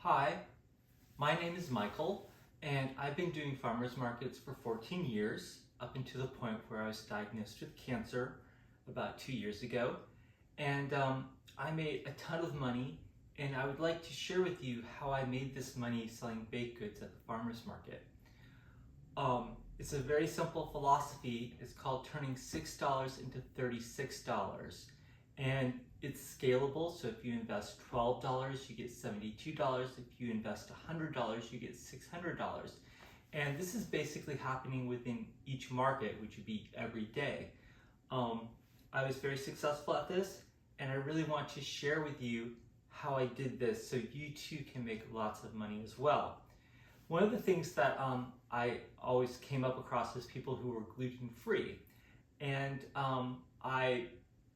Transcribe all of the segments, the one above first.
Hi, my name is Michael, and I've been doing farmers markets for 14 years, up until the point where I was diagnosed with cancer about 2 years ago. And I made a ton of money, and I would like to share with you how I made this money selling baked goods at the farmers market. It's a very simple philosophy. It's called turning $6 into $36. And it's scalable, so if you invest $12, you get $72. If you invest $100, you get $600. And this is basically happening within each market, which would be every day. I was very successful at this, and I really want to share with you how I did this so you too can make lots of money as well. One of the things that I always came up across is people who were gluten-free. And I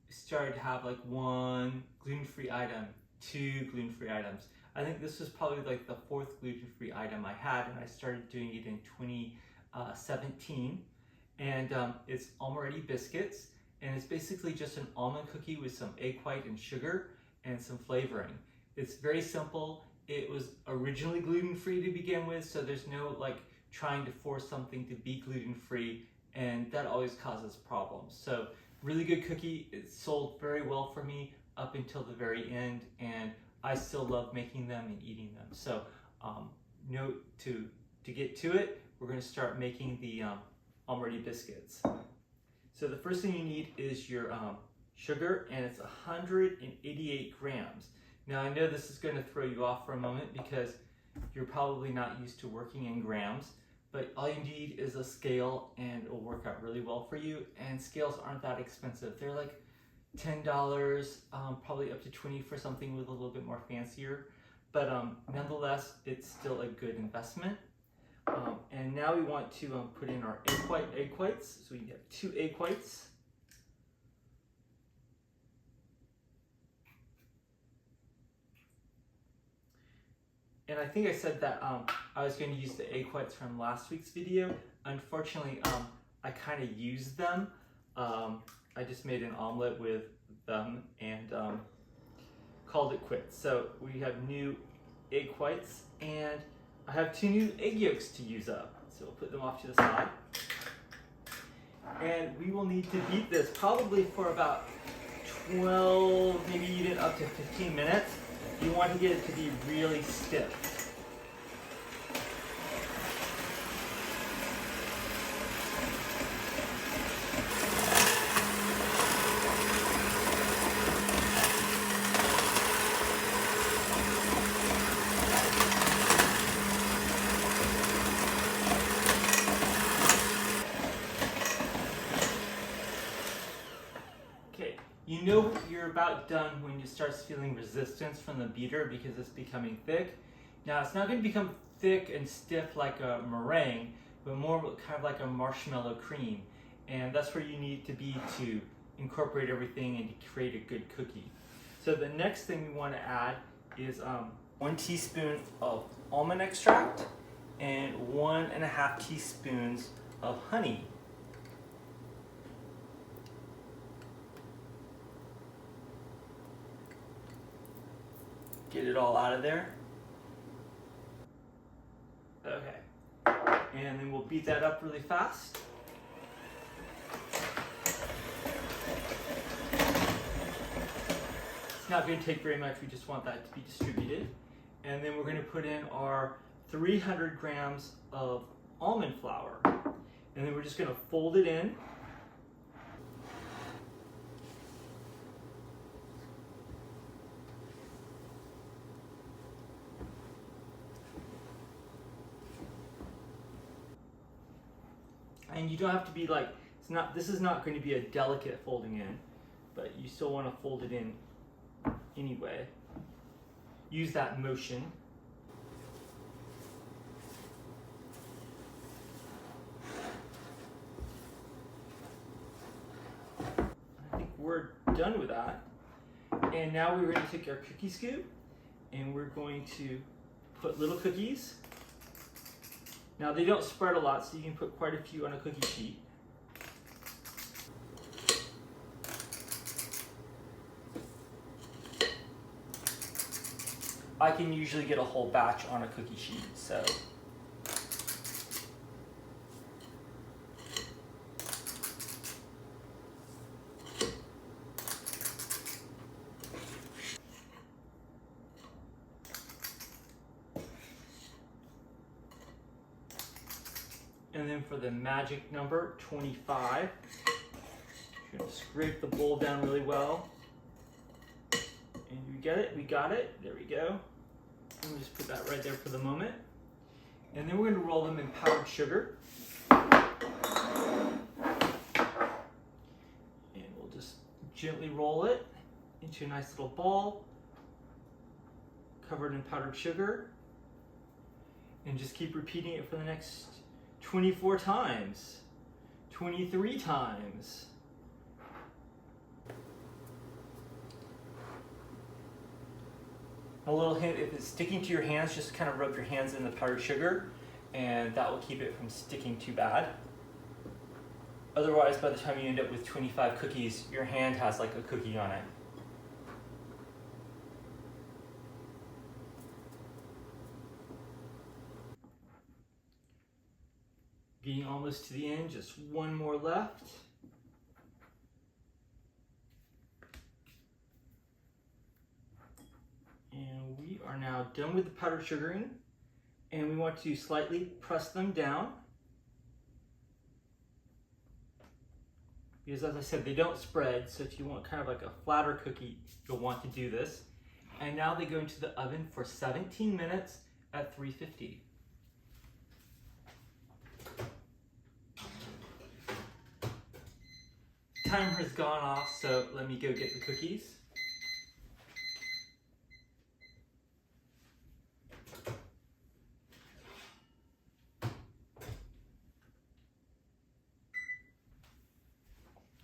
started to have like one gluten-free item, two gluten-free items. I think this was probably like the fourth gluten-free item I had, and I started doing it in 2017. And it's Almond Biscuits, and it's basically just an almond cookie with some egg white and sugar and some flavoring. It's very simple. It was originally gluten-free to begin with, so there's no like trying to force something to be gluten-free, and that always causes problems. So really good cookie. It sold very well for me up until the very end, and I still love making them and eating them. So note to get to it, we're going to start making the Almond Biscuits. So the first thing you need is your sugar, and it's 188 grams. Now I know this is going to throw you off for a moment because you're probably not used to working in grams, but all you need is a scale and it'll work out really well for you. And scales aren't that expensive. They're like $10, probably up to $20 for something with a little bit more fancier. But nonetheless, it's still a good investment. And now we want to put in our egg whites. So we have 2 egg whites. And I think I said that I was going to use the egg whites from last week's video. Unfortunately, I kind of used them. I just made an omelet with them and called it quits. So we have new egg whites, and I have 2 new egg yolks to use up. So we'll put them off to the side. And we will need to beat this probably for about 12, maybe even up to 15 minutes. You want to get it to be really stiff. Okay, you know you're about done when you start feeling resistance from the beater because it's becoming thick. Now it's not going to become thick and stiff like a meringue, but more kind of like a marshmallow cream. And that's where you need to be to incorporate everything and to create a good cookie. So the next thing we want to add is 1 teaspoon of almond extract and 1.5 teaspoons of honey. Get it all out of there. Okay. And then we'll beat that up really fast. It's not going to take very much. We just want that to be distributed. And then we're going to put in our 300 grams of almond flour. And then we're just going to fold it in. And you don't have to be like, this is not going to be a delicate folding in, but you still want to fold it in anyway. Use that motion. I think we're done with that. And now we're going to take our cookie scoop and we're going to put little cookies. Now they don't spread a lot, so you can put quite a few on a cookie sheet. I can usually get a whole batch on a cookie sheet. So. And then for the magic number, 25, you're gonna scrape the bowl down really well. And you get it, we got it, there we go. And we'll just put that right there for the moment. And then we're gonna roll them in powdered sugar. And we'll just gently roll it into a nice little ball, covered in powdered sugar. And just keep repeating it for the next 24 times, 23 times. A little hint, if it's sticking to your hands, just kind of rub your hands in the powdered sugar and that will keep it from sticking too bad. Otherwise, by the time you end up with 25 cookies, your hand has like a cookie on it. Getting almost to the end, just one more left. And we are now done with the powdered sugaring. And we want to slightly press them down. Because as I said, they don't spread, so if you want kind of like a flatter cookie, you'll want to do this. And now they go into the oven for 17 minutes at 350. Timer has gone off, so let me go get the cookies.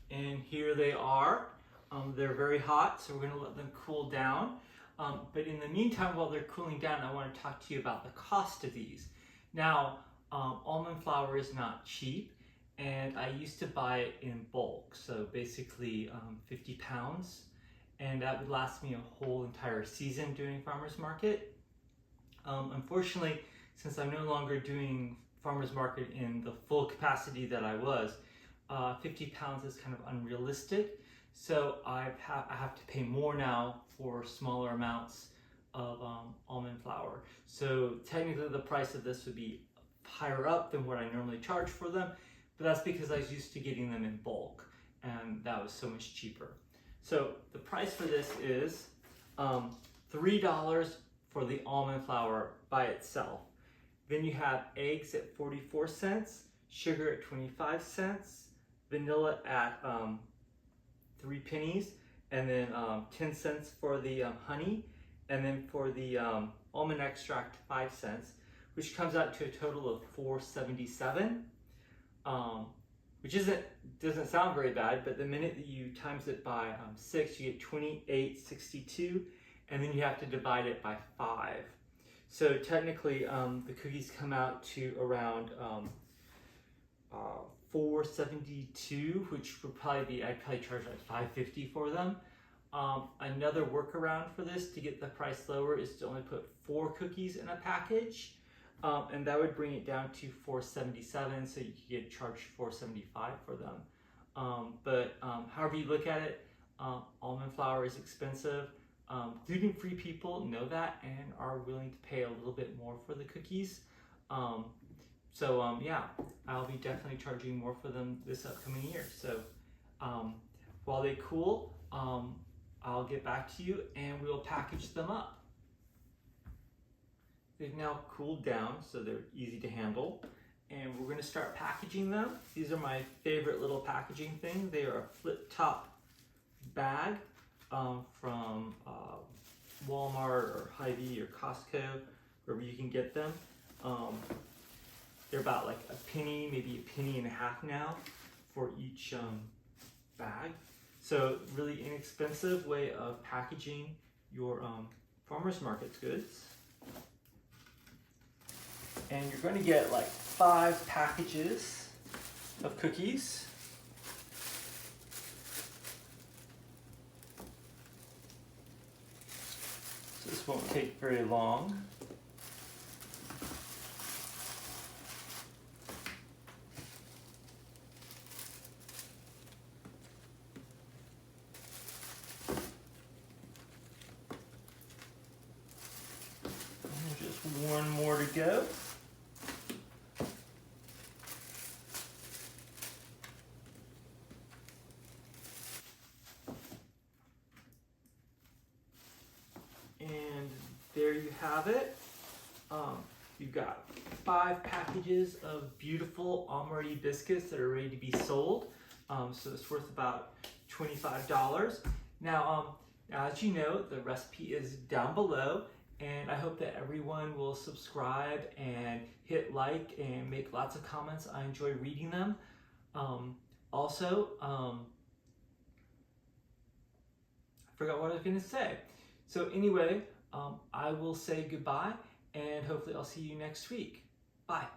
And here they are. They're very hot, so we're going to let them cool down. But in the meantime, while they're cooling down, I want to talk to you about the cost of these. Now, almond flour is not cheap. And I used to buy it in bulk, so basically 50 pounds, and that would last me a whole entire season doing farmer's market. Unfortunately, since I'm no longer doing farmer's market in the full capacity that I was, 50 pounds is kind of unrealistic, so I have to pay more now for smaller amounts of almond flour. So technically the price of this would be higher up than what I normally charge for them, but that's because I was used to getting them in bulk, and that was so much cheaper. So the price for this is $3 for the almond flour by itself. Then you have eggs at 44 cents, sugar at 25 cents, vanilla at 3 pennies, and then 10 cents for the honey, and then for the almond extract 5 cents, which comes out to a total of $4.77. Which doesn't sound very bad, but the minute that you times it by 6, you get 28.62, and then you have to divide it by 5. So technically, the cookies come out to around $4.72, which would probably be, I'd probably charge like $5.50 for them. Another workaround for this to get the price lower is to only put 4 cookies in a package. And that would bring it down to $4.77, so you could get charged $4.75 for them. But however you look at it, almond flour is expensive. Gluten-free people know that and are willing to pay a little bit more for the cookies. Yeah, I'll be definitely charging more for them this upcoming year. So while they cool, I'll get back to you and we'll package them up. They've now cooled down, so they're easy to handle. And we're gonna start packaging them. These are my favorite little packaging thing. They are a flip top bag from Walmart or Hy-Vee or Costco, wherever you can get them. They're about like a penny, maybe a penny and a half now for each bag. So really inexpensive way of packaging your farmer's market's goods. And you're going to get like 5 packages of cookies. So this won't take very long. And just one more to go. And there you have it. You've got 5 packages of beautiful Almond biscuits that are ready to be sold. So it's worth about $25. Now, as you know, the recipe is down below, and I hope that everyone will subscribe and hit like and make lots of comments. I enjoy reading them. Also, I forgot what I was going to say. So anyway, I will say goodbye, and hopefully I'll see you next week. Bye.